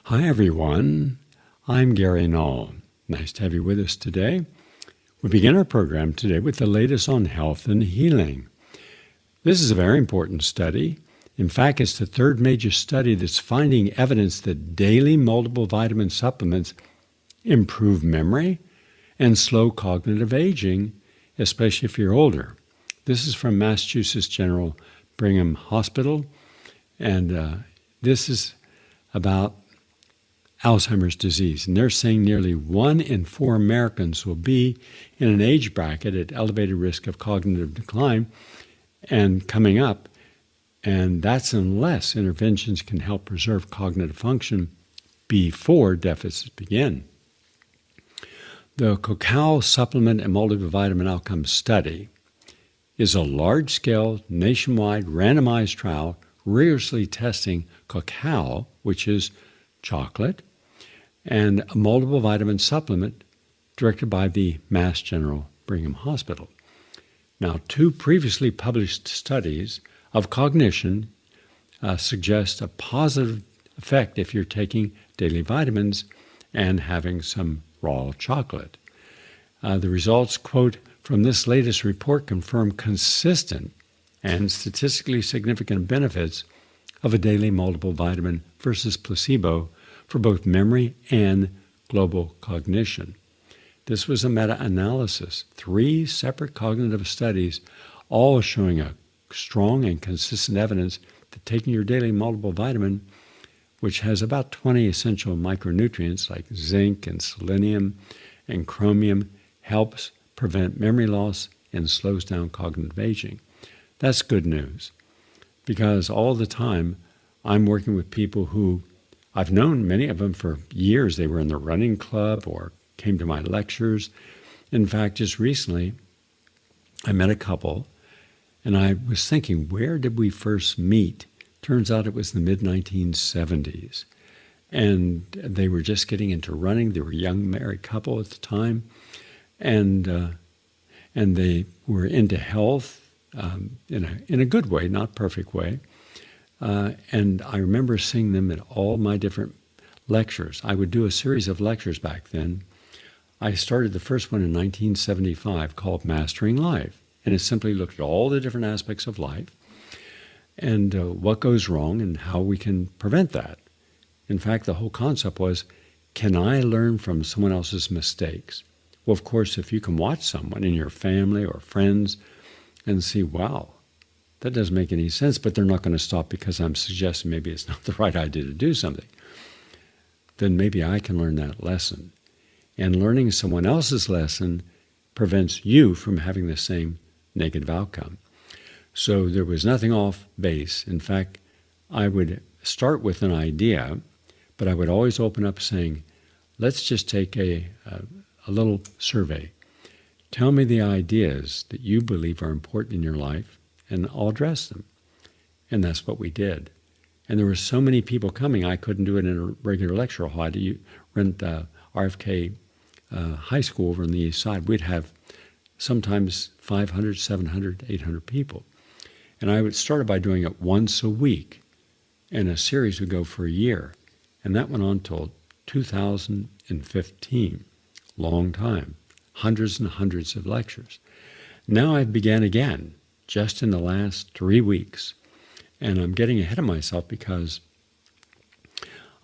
Hi everyone, I'm Gary Null. Nice to have you with us today. We begin our program today with the latest on health and healing. This is a very important study. In fact, it's the third major study that's finding evidence that daily multiple vitamin supplements improve memory and slow cognitive aging, especially if you're older. This is from Massachusetts General Brigham Hospital, and this is about Alzheimer's disease. And they're saying nearly 1 in 4 Americans will be in an age bracket at elevated risk of cognitive decline and coming up. And that's unless interventions can help preserve cognitive function before deficits begin. The Cacao Supplement and Multivitamin Outcome Study is a large-scale, nationwide, randomized trial rigorously testing cacao, which is chocolate, and a multiple vitamin supplement directed by the Mass General Brigham Hospital. Now, 2 previously published studies of cognition suggest a positive effect if you're taking daily vitamins and having some raw chocolate. The results, quote, from this latest report confirm consistent and statistically significant benefits of a daily multiple vitamin versus placebo for both memory and global cognition. This was a meta-analysis, 3 separate cognitive studies, all showing a strong and consistent evidence that taking your daily multiple vitamin, which has about 20 essential micronutrients like zinc and selenium and chromium, helps prevent memory loss and slows down cognitive aging. That's good news, because all the time I'm working with people who I've known many of them for years. They were in the running club or came to my lectures. In fact, just recently, I met a couple, and I was thinking, where did we first meet? Turns out it was the mid-1970s. And they were just getting into running. They were a young married couple at the time. And they were into health in a good way, not perfect way. And I remember seeing them at all my different lectures. I would do a series of lectures back then. I started the first one in 1975 called Mastering Life. And it simply looked at all the different aspects of life and what goes wrong and how we can prevent that. In fact, the whole concept was, can I learn from someone else's mistakes? Well, of course, if you can watch someone in your family or friends and see, wow, that doesn't make any sense, but they're not going to stop because I'm suggesting maybe it's not the right idea to do something, then maybe I can learn that lesson. And learning someone else's lesson prevents you from having the same negative outcome. So there was nothing off base. In fact, I would start with an idea, but I would always open up saying, let's just take a little survey. Tell me the ideas that you believe are important in your life, and I'll address them. And that's what we did. And there were so many people coming, I couldn't do it in a regular lecture hall. I had to rent RFK High School over on the east side. We'd have sometimes 500, 700, 800 people. And I would start by doing it once a week, and a series would go for a year. And that went on till 2015, long time, hundreds and hundreds of lectures. Now I began again, just in the last 3 weeks. And I'm getting ahead of myself because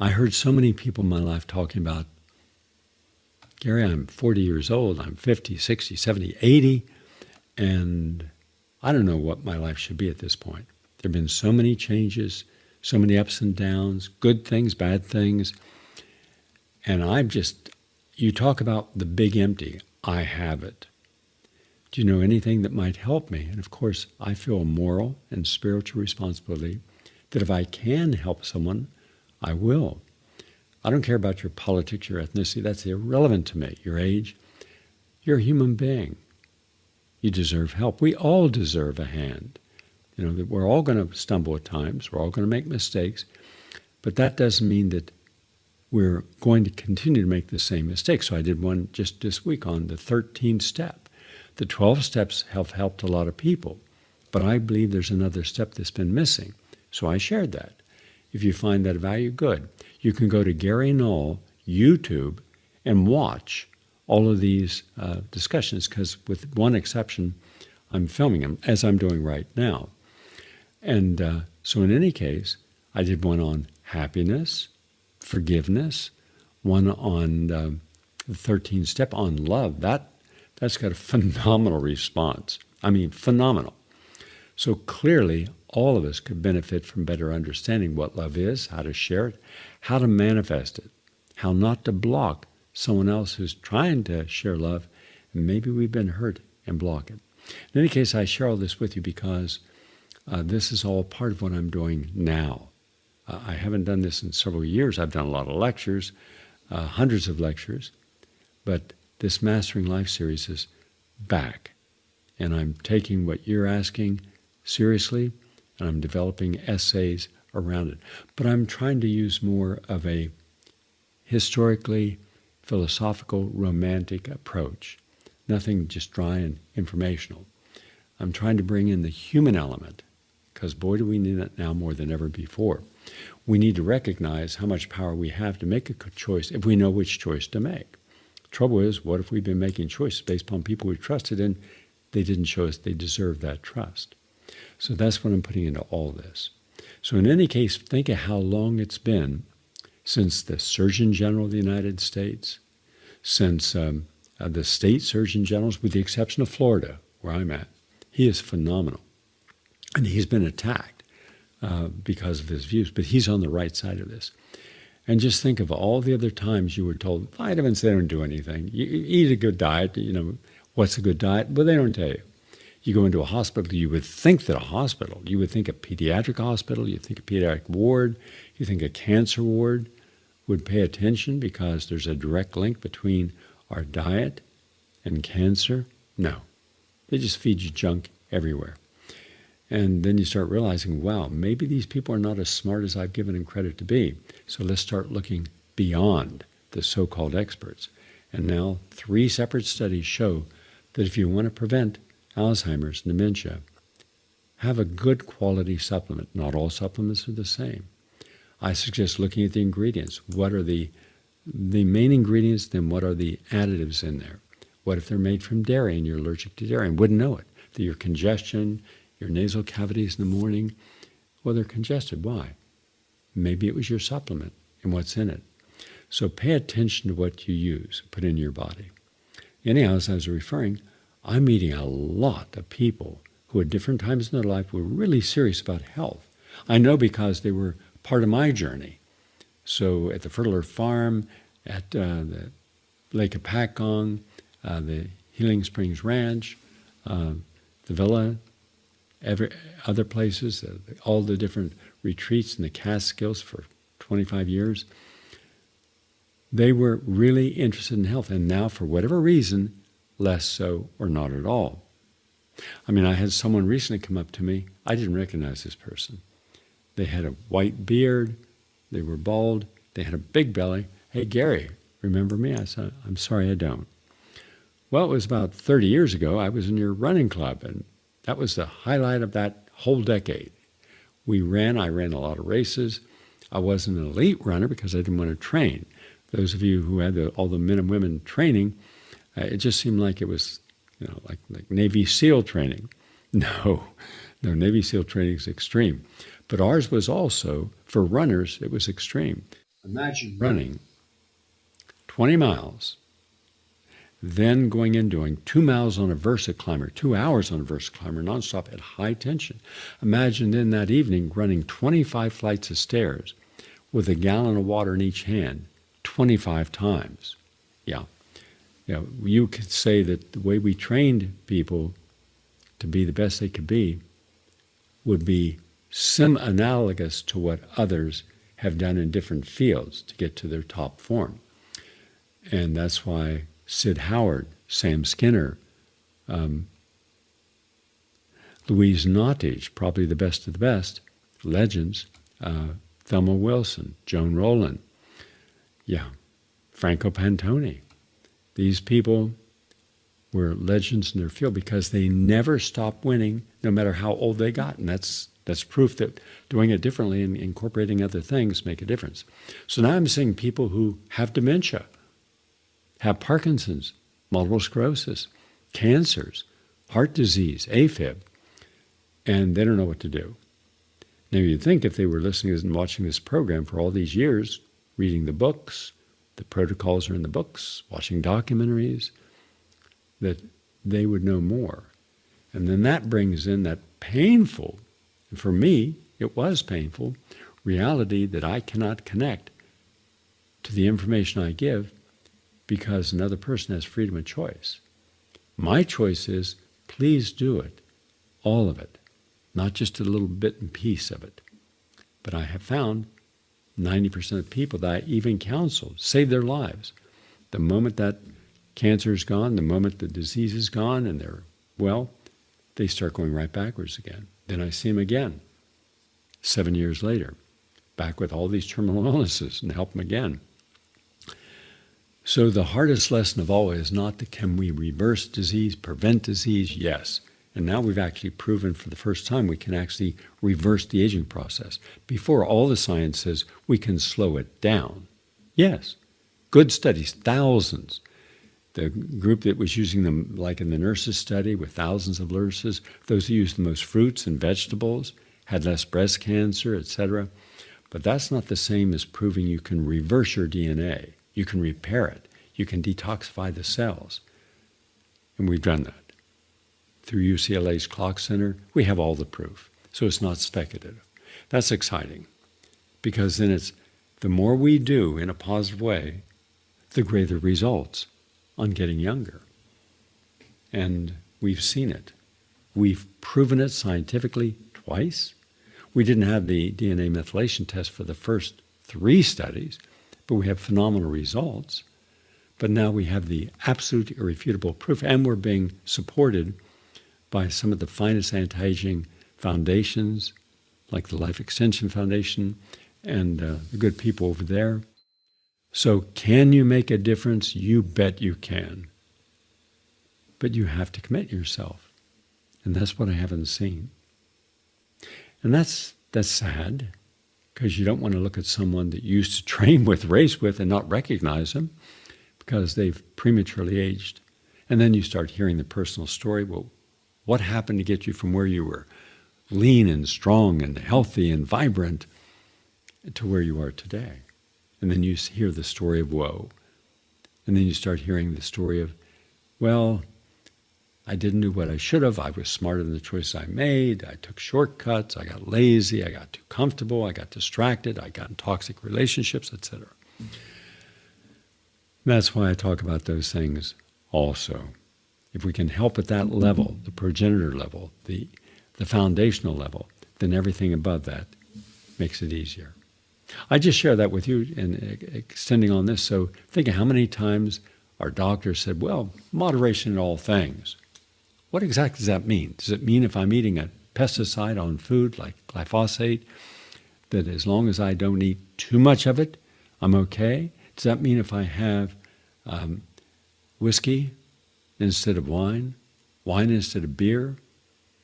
I heard so many people in my life talking about, Gary, I'm 40 years old, I'm 50, 60, 70, 80, and I don't know what my life should be at this point. There have been so many changes, so many ups and downs, good things, bad things. And you talk about the big empty, I have it. Do you know anything that might help me? And of course, I feel a moral and spiritual responsibility that if I can help someone, I will. I don't care about your politics, your ethnicity. That's irrelevant to me. Your age. You're a human being. You deserve help. We all deserve a hand. You know, that we're all going to stumble at times. We're all going to make mistakes. But that doesn't mean that we're going to continue to make the same mistakes. So I did one just this week on the 13th step. The 12 steps have helped a lot of people, but I believe there's another step that's been missing. So I shared that. If you find that value, good. You can go to Gary Null YouTube and watch all of these discussions, because with one exception, I'm filming them, as I'm doing right now. And so in any case, I did one on happiness, forgiveness, one on the 13th step on love. That's got a phenomenal response. I mean, phenomenal. So clearly, all of us could benefit from better understanding what love is, how to share it, how to manifest it, how not to block someone else who's trying to share love, and maybe we've been hurt and block it. In any case, I share all this with you because this is all part of what I'm doing now. I haven't done this in several years. I've done a lot of lectures, hundreds of lectures, but this Mastering Life series is back. And I'm taking what you're asking seriously, and I'm developing essays around it. But I'm trying to use more of a historically philosophical, romantic approach. Nothing just dry and informational. I'm trying to bring in the human element, because boy, do we need it now more than ever before. We need to recognize how much power we have to make a choice if we know which choice to make. Trouble is, what if we've been making choices based upon people we trusted and they didn't show us they deserve that trust? So that's what I'm putting into all this. So in any case, think of how long it's been since the Surgeon General of the United States, since the state Surgeon Generals, with the exception of Florida, where I'm at. He is phenomenal. And he's been attacked because of his views, but he's on the right side of this. And just think of all the other times you were told, vitamins, they don't do anything. You eat a good diet, what's a good diet? Well, they don't tell you. You go into a hospital, you would think that a hospital, you would think a pediatric hospital, you think a pediatric ward, you think a cancer ward would pay attention because there's a direct link between our diet and cancer. No, they just feed you junk everywhere. And then you start realizing, wow, maybe these people are not as smart as I've given them credit to be. So let's start looking beyond the so-called experts. And now 3 separate studies show that if you want to prevent Alzheimer's, dementia, have a good quality supplement. Not all supplements are the same. I suggest looking at the ingredients. What are the main ingredients, then what are the additives in there? What if they're made from dairy and you're allergic to dairy and wouldn't know it? That your congestion, your nasal cavities in the morning, well, they're congested. Why? Maybe it was your supplement and what's in it. So pay attention to what you use, put in your body. Anyhow, as I was referring, I'm meeting a lot of people who at different times in their life were really serious about health. I know because they were part of my journey. So at the Fertile Earth Farm, at the Lake Apacong, the Healing Springs Ranch, the Villa, other places, all the different retreats in the Catskills for 25 years, they were really interested in health. And now, for whatever reason, less so or not at all. I mean, I had someone recently come up to me. I didn't recognize this person. They had a white beard. They were bald. They had a big belly. Hey, Gary, remember me? I said, I'm sorry, I don't. Well, it was about 30 years ago. I was in your running club, and that was the highlight of that whole decade. I ran a lot of races. I wasn't an elite runner because I didn't want to train. Those of you who had all the men and women training, it just seemed like it was, like Navy SEAL training. No, Navy SEAL training is extreme. But ours was also, for runners, it was extreme. Imagine running 20 miles, then going and doing 2 miles on a Versa climber, 2 hours on a Versa climber, nonstop at high tension. Imagine then that evening running 25 flights of stairs with a gallon of water in each hand, 25 times. Yeah. You could say that the way we trained people to be the best they could be would be analogous to what others have done in different fields to get to their top form. And that's why Sid Howard, Sam Skinner, Louise Nottage, probably the best of the best, legends, Thelma Wilson, Joan Rowland, Franco Pantone. These people were legends in their field because they never stopped winning no matter how old they got. And that's That's proof that doing it differently and incorporating other things make a difference. So now I'm seeing people who have dementia, have Parkinson's, multiple sclerosis, cancers, heart disease, AFib, and they don't know what to do. Now you'd think if they were listening and watching this program for all these years, reading the books, the protocols are in the books, watching documentaries, that they would know more. And then that brings in that painful, and for me, it was painful, reality that I cannot connect to the information I give because another person has freedom of choice. My choice is, please do it, all of it, not just a little bit and piece of it. But I have found 90% of people that I even counseled save their lives. The moment that cancer is gone, the moment the disease is gone and they're well, they start going right backwards again. Then I see them again, 7 years later, back with all these terminal illnesses and help them again. So the hardest lesson of all is not that can we reverse disease, prevent disease? Yes. And now we've actually proven for the first time we can actually reverse the aging process. Before, all the science says we can slow it down. Yes. Good studies, thousands. The group that was using them, like in the nurses study with thousands of nurses, those who used the most fruits and vegetables, had less breast cancer, etc. But that's not the same as proving you can reverse your DNA. You can repair it. You can detoxify the cells. And we've done that. Through UCLA's Clock Center, we have all the proof. So it's not speculative. That's exciting. Because then it's, the more we do in a positive way, the greater results on getting younger. And we've seen it. We've proven it scientifically twice. We didn't have the DNA methylation test for the first 3 studies, but we have phenomenal results. But now we have the absolute irrefutable proof, and we're being supported by some of the finest anti-aging foundations, like the Life Extension Foundation and the good people over there. So can you make a difference? You bet you can. But you have to commit yourself. And that's what I haven't seen. And that's sad, because you don't want to look at someone that you used to train with, race with, and not recognize them because they've prematurely aged. And then you start hearing the personal story. Well, what happened to get you from where you were lean and strong and healthy and vibrant to where you are today? And then you hear the story of woe. And then you start hearing the story of, well, I didn't do what I should have. I was smarter than the choice I made. I took shortcuts. I got lazy. I got too comfortable. I got distracted. I got in toxic relationships, etc. That's why I talk about those things also. If we can help at that level, the progenitor level, the foundational level, then everything above that makes it easier. I just share that with you and extending on this. So think of how many times our doctor said, well, moderation in all things. What exactly does that mean? Does it mean if I'm eating a pesticide on food like glyphosate, that as long as I don't eat too much of it, I'm okay? Does that mean if I have whiskey instead of wine, wine instead of beer,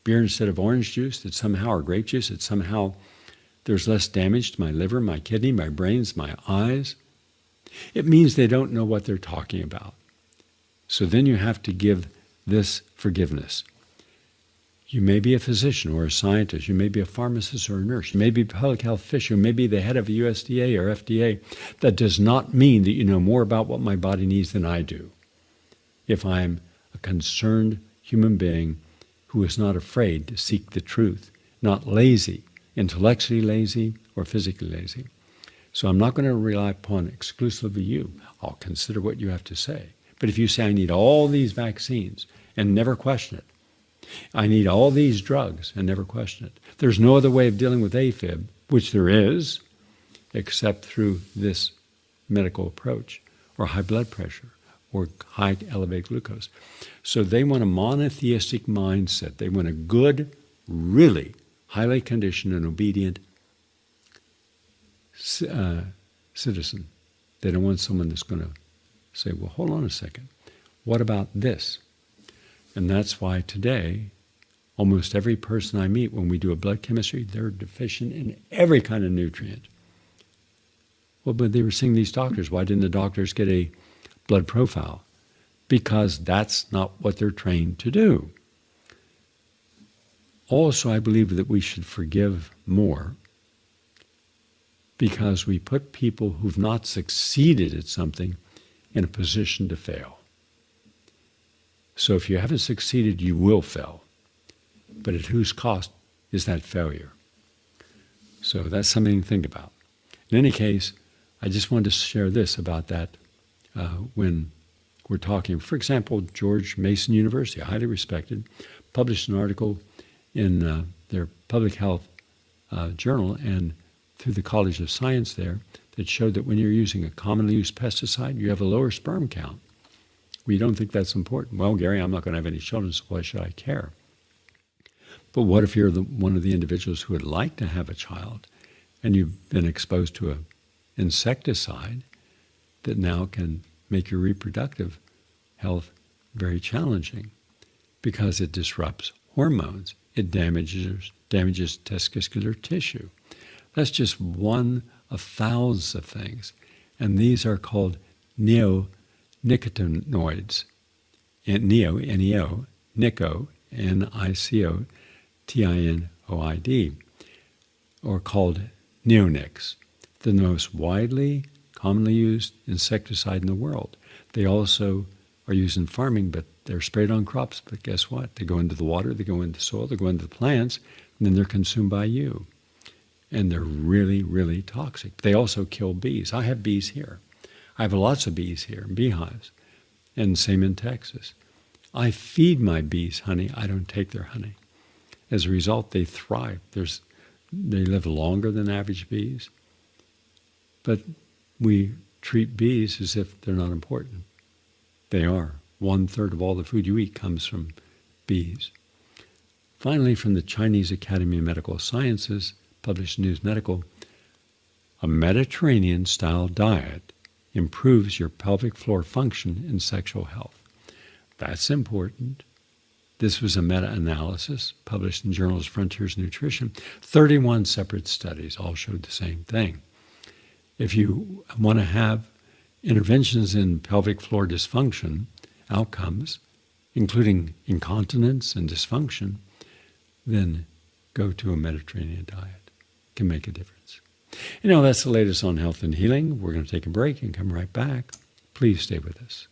beer instead of orange juice, that somehow, or grape juice, that somehow there's less damage to my liver, my kidney, my brains, my eyes? It means they don't know what they're talking about. So then you have to give this forgiveness. You may be a physician or a scientist. You may be a pharmacist or a nurse. You may be a public health official. You may be the head of a USDA or FDA. That does not mean that you know more about what my body needs than I do. If I'm a concerned human being who is not afraid to seek the truth, not lazy, intellectually lazy or physically lazy. So I'm not going to rely upon exclusively you. I'll consider what you have to say. But if you say I need all these vaccines and never question it, I need all these drugs and never question it, there's no other way of dealing with AFib, which there is, except through this medical approach, or high blood pressure, or high elevated glucose. So they want a monotheistic mindset. They want a good, really highly conditioned and obedient citizen. They don't want someone that's going to say, well, hold on a second. What about this? And that's why today Almost every person I meet, when we do a blood chemistry, they're deficient in every kind of nutrient. Well, but they were seeing these doctors. Why didn't the doctors get a blood profile? Because that's not what they're trained to do. Also, I believe that we should forgive more because we put people who've not succeeded at something in a position to fail. So if you haven't succeeded, you will fail. But at whose cost is that failure? So that's something to think about. In any case, I just wanted to share this about that when we're talking. For example, George Mason University, highly respected, published an article in their public health journal and through the College of Science there that showed that when you're using a commonly used pesticide, you have a lower sperm count. We don't think that's important. Well, Gary, I'm not going to have any children, so why should I care? But what if you're one of the individuals who would like to have a child and you've been exposed to an insecticide that now can make your reproductive health very challenging because it disrupts hormones. It damages testicular tissue. That's just one of thousands of things. And these are called neonicotinoids. Neo, N-E-O, Nico, N-I-C-O-T-I-N-O-I-D, or called neonics. They're the most widely, commonly used insecticide in the world. They also are used in farming, but they're sprayed on crops. But guess what? They go into the water, they go into the soil, they go into the plants, and then they're consumed by you. And they're really, really toxic. They also kill bees. I have bees here. I have lots of bees here, beehives, and same in Texas. I feed my bees honey. I don't take their honey. As a result, they thrive. They live longer than average bees. But we treat bees as if they're not important. They are. 1/3 of all the food you eat comes from bees. Finally, from the Chinese Academy of Medical Sciences, published in News Medical, a Mediterranean-style diet improves your pelvic floor function and sexual health. That's important. This was a meta-analysis published in Journals Frontiers Nutrition. 31 separate studies all showed the same thing. If you want to have interventions in pelvic floor dysfunction outcomes, including incontinence and dysfunction, then go to a Mediterranean diet. It can make a difference. That's the latest on health and healing. We're going to take a break and come right back. Please stay with us.